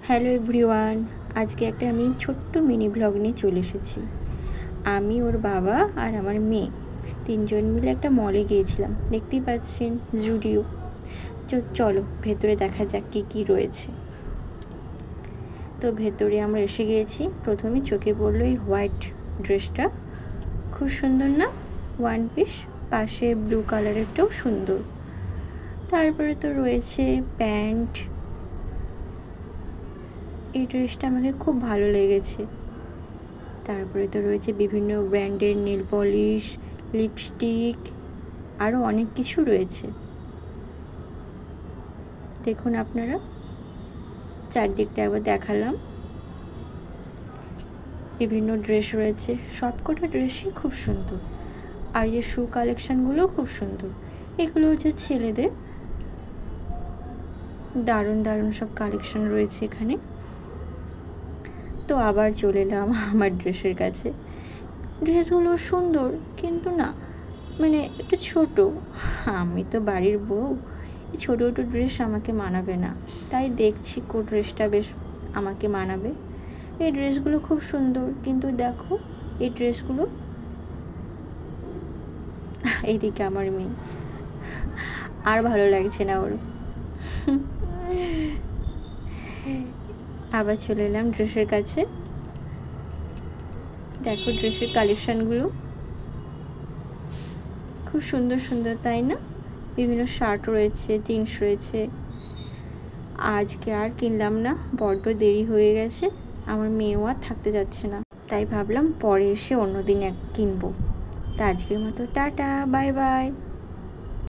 Hello everyone, আজকে একটা আমি ছোট্ট মিনি ব্লগ নিয়ে চলে এসেছি। আমি, ওর বাবা আর আমার মেয়ে তিনজন মিলে একটা মলে গিয়েছিলাম। দেখতেই পাচ্ছেন জুডিও। চলো ভেতরে দেখা যাক কী কী রয়েছে। তো ভেতরে আমরা এসে গিয়েছি। প্রথমে চোখে পড়লো এই হোয়াইট ড্রেসটা, খুব সুন্দর না? ওয়ান পিস, পাশে ব্লু কালারেরটাও সুন্দর। তারপরে তো রয়েছে প্যান্ট। এই ড্রেসটা আমাকে খুব ভালো লেগেছে। তারপরে তো রয়েছে বিভিন্ন ব্র্যান্ডের নেল পলিশ, লিপস্টিক, আরও অনেক কিছু রয়েছে। দেখুন আপনারা, চারদিকটা একবার দেখালাম। বিভিন্ন ড্রেস রয়েছে, সবকটা ড্রেসই খুব সুন্দর। আর যে শু কালেকশানগুলোও খুব সুন্দর। এগুলো হচ্ছে ছেলেদের। দারুণ দারুণ সব কালেকশান রয়েছে এখানে। তো আবার চলে এলাম আমার ড্রেসের কাছে। ড্রেসগুলো সুন্দর, কিন্তু না মানে একটু ছোট। আমি তো বাড়ির বউ, এই ছোটো ছোটো ড্রেস আমাকে মানাবে না। তাই দেখছি কোন ড্রেসটা বেশ আমাকে মানাবে। এই ড্রেসগুলো খুব সুন্দর, কিন্তু দেখো এই ড্রেসগুলো, এইদিকে আমার মেয়ে, আর ভালো লাগছে না ওর। আবার চলে এলাম ড্রেসের কাছে। দেখো ড্রেসের কালেকশানগুলো খুব সুন্দর সুন্দর, তাই না? বিভিন্ন শার্ট রয়েছে, জিন্স রয়েছে। আজকে আর কিনলাম না, বড্ড দেরি হয়ে গেছে। আমার মেয়েও আর থাকতে যাচ্ছে না, তাই ভাবলাম পরে এসে অন্য দিন কিনবো। তা আজকের মতো টাটা, বাই বাই।